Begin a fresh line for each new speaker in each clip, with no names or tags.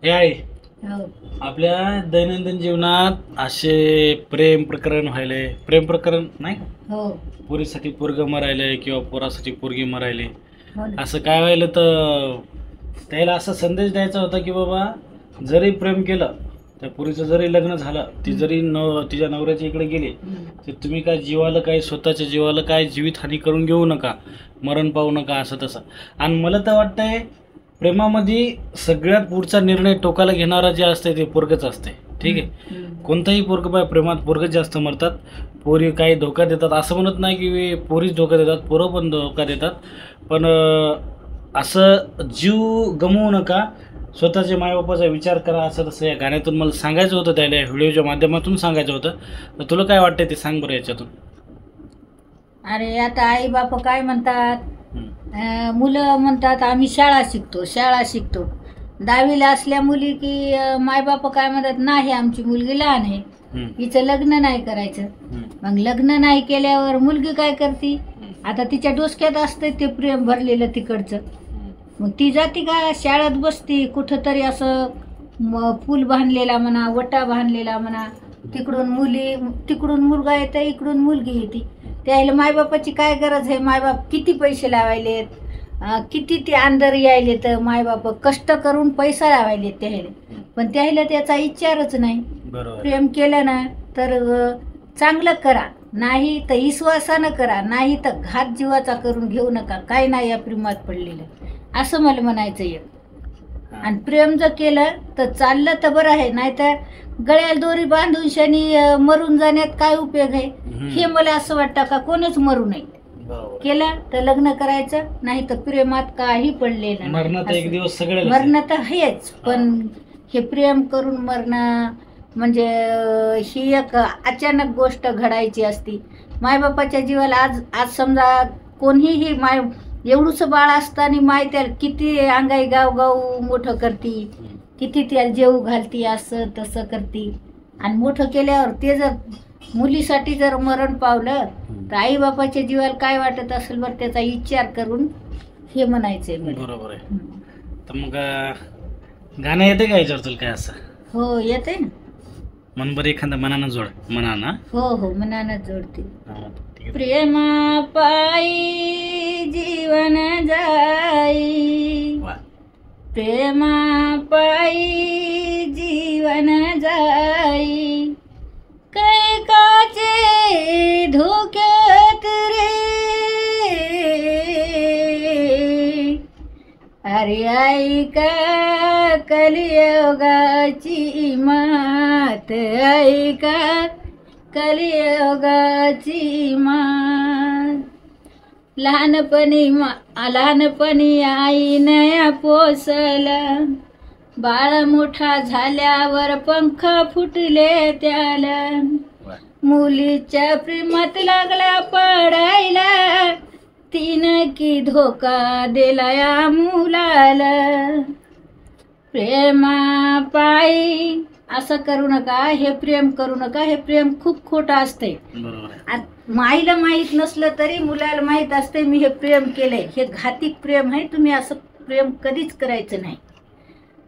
हे आहे
हो
आपल्या दैनंदिन जीवनात असे प्रेम प्रकरण व्हायले, प्रेम प्रकरण नाही का,
हो
पोरीसाठी पोरग मरायले किंवा पोरासाठी पोरगी मरायले,
हो ना.
असं काय व्हायलं तर त्याला असा संदेश द्यायचा होता की बाबा जरी प्रेम केलं, त्या पोरीचं जरी लग्न झालं, ती जरी तिच्या नवऱ्याच्या इकडे गेली, तर तुम्ही काय जीवाला काय स्वतःच्या जीवाला काय जीवितहानी करून घेऊ नका, मरण पाहू नका, असं तसं. आणि मला तर वाटतंय प्रेमामध्ये सगळ्यात पुढचा निर्णय टोकाला घेणारा जे असते ते पोरगच असते. ठीक आहे, कोणताही पोरग बाय प्रेमात पोरगच जास्त मरतात. पोरी काही धोका देतात असं म्हणत नाही की पोरीच धोका देतात, पोरं पण धोका देतात. पण असं जीव गमवू नका, स्वतःच्या मायबापाचा विचार करा, असं तसं या गाण्यातून मला सांगायचं होतं, त्याला व्हिडिओच्या माध्यमातून सांगायचं होतं. तर तुला काय वाटतंय ते सांग बरं याच्यातून.
अरे आता आई बाप काय म्हणतात, मुलं म्हणतात आम्ही शाळा शिकतो. 10वीला असल्या मुली की मायबाप काय म्हणतात, नाही आमची मुलगी लहान आहे, हिचं लग्न नाही करायचं. मग लग्न नाही केल्यावर मुलगी काय करते, आता तिच्या डोसक्यात असते ते प्रेम भरलेलं तिकडचं. मग ती जाती का शाळेत बसती, कुठं तरी असं पूल बांधलेला म्हणा, वटा बांधलेला म्हणा, तिकडून मुलगा येतं, इकडून मुलगी येते. त्याला मायबापाची काय गरज आहे, मायबाप किती पैसे लावायलेत, किती ते अंदर यायले, तर मायबाप कष्ट करून पैसा लावायलेत त्याला, पण त्याला त्याचा विचारच नाही. प्रेम केलं ना तर चांगलं करा, नाही तर विश्वासानं करा, नाही तर घात जीवाचा करून घेऊ नका, काय नाही या प्रेमात पडलेलं, असं मला म्हणायचं आहे. आणि प्रेम जर केलं तर चाललं तर बरं आहे, नाहीतर गळ्याला दोरी बांधून शनी मरून जाण्यात काय उपयोग आहे. हे मला असं वाटतं का कोणच मरू नये, केलं तर लग्न करायचं, नाही तर प्रेमात काही पडलेलं
मरणात एक दिवस सगळे
मरणं तर हेच, पण हे प्रेम करून मरणं म्हणजे ही एक अचानक गोष्ट घडायची असती. मायबापाच्या जीवाला आज समजा कोणीही एवढंसं बाळ असताना माय त्याला किती अंगाई गाव मोठं करती, किती त्याला जेव घालती, असं तसं करती. आणि मोठं केल्यावर ते जर मुलीसाठी जर मरण पावलं तर आई बापाच्या जीवाला काय वाटत असेल बरं, त्याचा विचार करून हे म्हणायचंय.
बरोबर आहे. तर मग गाणं येते का याच्यावर तुला काय असं?
हो येते ना.
मन बरं एखादा मनानं जोड, मनानं.
हो मनानं जोडते. प्रेमा पायी जीवन जाई, प्रेमा पायी जीवन जाई, कैकाचे धोक्यात रे, अरे ऐका कलियुगाची मात, ऐका कलियुगाची मात. लहानपणी आईने पोसला, बाळ मोठा झाल्यावर पंख फुटले त्याला, मुलीच्या प्रेमात लागला पडायला, तिनं की धोका दिला या मुलाला. प्रेमा पायी असं करू नका, हे प्रेम करू नका, हे प्रेम खूप खोटं असते. आईला माहीत नसलं तरी मुलाला माहीत असते मी हे प्रेम केलंय, हे घातिक प्रेम आहे, तुम्ही असं प्रेम कधीच करायचं नाही.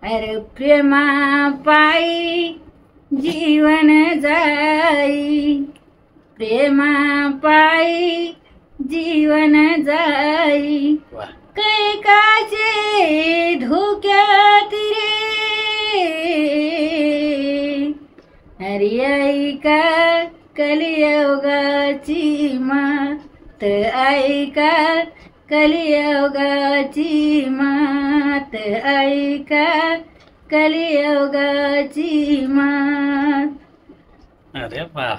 अरे प्रेमा पायी जीवन जाई, प्रेमा पायी जीवन जाई, कैकाचे धोक्यात रे, अरे ऐका कलियुगाची मात, ऐका कलियुगाची मात, ऐका कलियुगाची मात.
अरे बाप,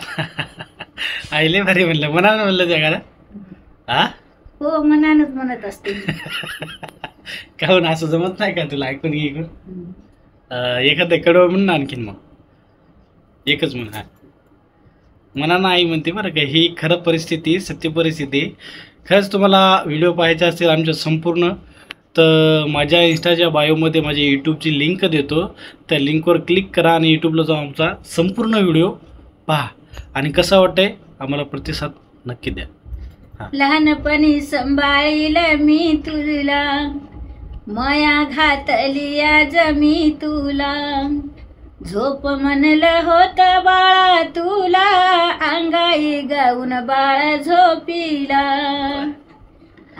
आईले भारी म्हणलं, मनानं म्हणलं जगाला. हा
हो मनानच म्हणत असते.
काहून असं जमत नाही का तुला ऐकून घे ऐकून? एखादं कडवं म्हण ना आणखीन, मग एकच म्हण. हा मनानं आई म्हणते बरं का, ही खरं परिस्थिती, सत्य परिस्थिती. खरंच तुम्हाला व्हिडिओ पाहायचा असेल आमच्या संपूर्ण, तर माझ्या इंस्टाच्या बायोमध्ये माझी यूट्यूबची लिंक देतो, त्या लिंकवर क्लिक करा आणि यूट्यूबला जाऊन आमचा संपूर्ण व्हिडिओ पहा, आणि कसं वाटतंय आम्हाला प्रतिसाद नक्की द्या.
लहानपणी सांभाळील मी तुला, मया घातली आज मी तुला, झोप म्हणलं होत बाळा तुला, अंगाई गाऊन बाळा झोपिला,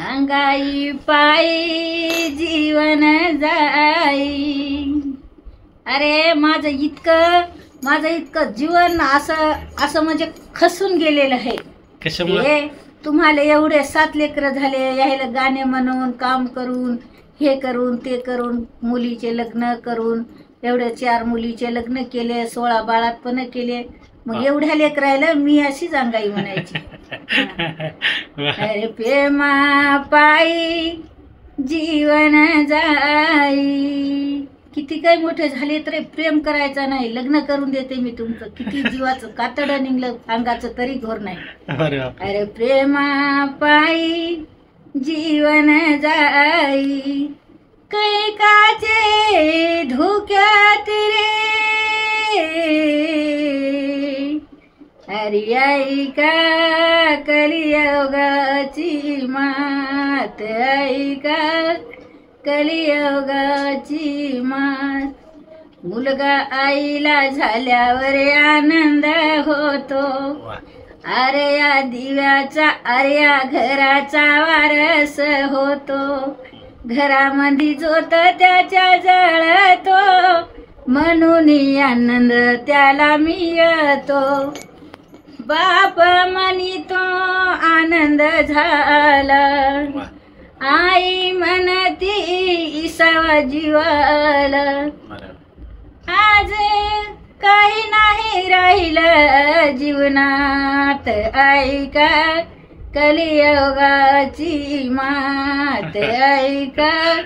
अंगाई पायी जीवन जाई. अरे माझं इतकं जीवन असं म्हणजे खसून गेलेलं आहे.
कशामुळे?
तुम्हाला एवढे 7 लेकरं झाले, यायला गाणे म्हणून काम करून हे करून ते करून, मुलीचे लग्न करून, एवढे 4 मुलीचे लग्न केले, 16 बाळातपण केले. मग एवढ्या लेकरायला मी अशीच अंगाई म्हणायची. अरे प्रेमा पायी जीवन जाई. किती काही मोठे झाले तरी प्रेम करायचं नाही. लग्न करून देते मी तुमचं. किती जीवाचं कातडं निघलं अंगाचं तरी घोर नाही. अरे प्रेमा पायी जीवन जाई, कैकाचे धोक्यात रे, अरे ऐका कलियुगाची मात, ऐका कलियुगाची मात. मुलगा आईला झाल्यावर आनंद होतो, अरे या दिव्याचा अरे या घराचा वारस होतो, घरामध्ये जोत त्याच्या जळतो, म्हणून आनंद त्याला मिळतो. बाप म्हणतो आनंद झाला, आई म्हणती इसावा जीवाला. आज काही नाही राहिलं जीवनात, ऐका कलियुगाची मात, ऐका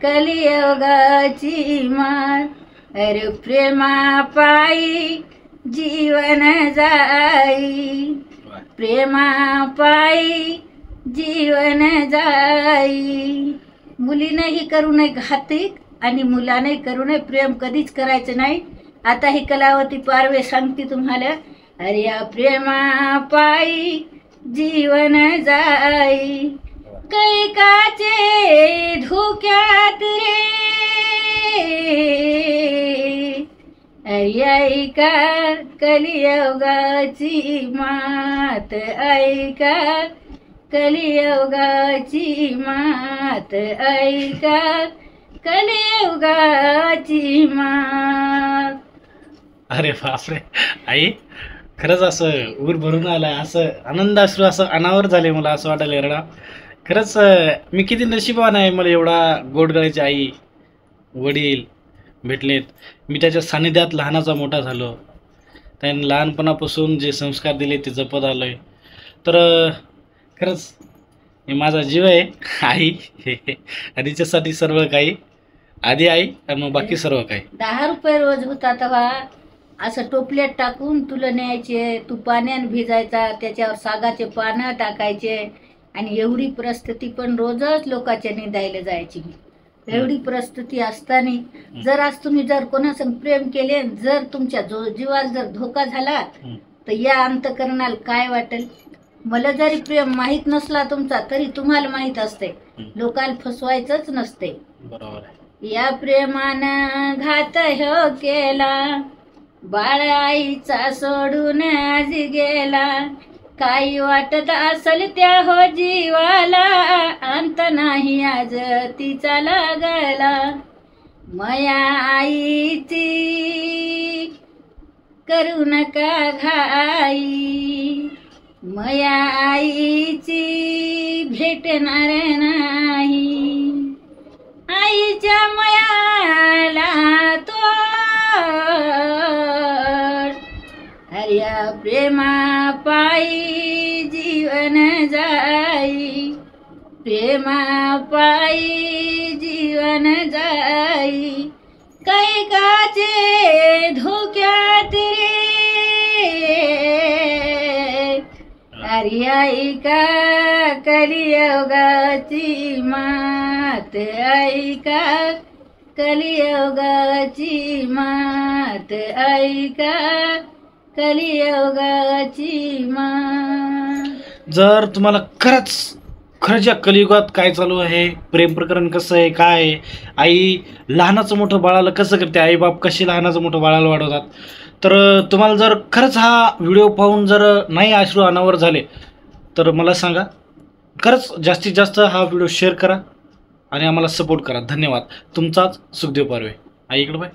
कलियुगाची मात. अरे प्रेमा पायी जीवन जाई, प्रेमा पायी जीवन जाई. मुलीनंही करू नये घातिक आणि मुलाने करू नये प्रेम, कधीच करायचं नाही. आता ही कलावती पारवे सांगते तुम्हाला. अरे या प्रेमा पायी जीवन जाई, कैकाचे धोक्यात रे, अरे ऐका कलियुगाची मात, ऐका कलियुगाची मात, ऐका कलियुगाची मात.
अरे बापरे आई, खरंच असं ऊर भरून आलाय, असं आनंदाश्रू असं अनावर झाले. मला असं वाटायला एवढा खरंच मी किती नशिबान आहे. मला एवढा गोडगळ्याची आई वडील भेटलेत. मी त्याच्या सानिध्यात लहानाचा मोठा झालो. त्यांनी लहानपणापासून जे संस्कार दिले ते जपत आलो आहे. तर खरंच हे माझा जीव आहे आई. आणि तिच्यासाठी सर्व काही, आधी आई आणि मग बाकी सर्व काही.
10 रुपये रोज होता तेव्हा असं टोपल्यात टाकून तुला न्यायचे, तू पाण्यात भिजायचा, त्याच्यावर सागाचे पानं टाकायचे. आणि एवढी परिस्थिती पण रोजच लोकांच्या निदायला जायची. मी एवढी परिस्थिती असताना जर आज तुम्ही जर कोणासंग प्रेम केले, जर तुमच्या जीवाला जर धोका झाला तर या अंतकरणाला काय वाटेल. मला जरी प्रेम माहीत नसला तुमचा तरी तुम्हाला माहीत असते. लोकांना फसवायचंच नसते.
बरोबर.
या प्रेमानं घात हो केला, बाळ आईचा सोडून आज गेला. काही वाटत असल त्या हो जीवाला, अंत नाही आज तिचा लागला. मया आईची करू नका घाई, मया आईची भेटणार नाही. आईच्या मयाला तो हरिया प्रेमा पायी जीवन जाई, प्रेमा पायी जीवन जाई. कैकाचे धोक्यात रे, अरे ऐका कलियुगाची मात, ऐका कलियुगाची मात, ऐका कलियुगाची मात.
जर तुम्हाला खरंच खरंच या कलियुगात काय चालू आहे, प्रेम प्रकरण कसं आहे, काय आहे, आई लहानाचं मोठं बाळाला कसं करते, आई बाप कशी लहानाचं मोठं बाळाला वाढवतात. तर तुम्हाला जर खरंच हा व्हिडिओ पाहून जर नाही अश्रू अनावर झाले तर मला सांगा. खरंच जास्तीत जास्त हा व्हिडिओ शेअर करा आणि आम्हाला सपोर्ट करा. धन्यवाद. तुमचाच सुखदेव पारवे. आई इकडं बाय.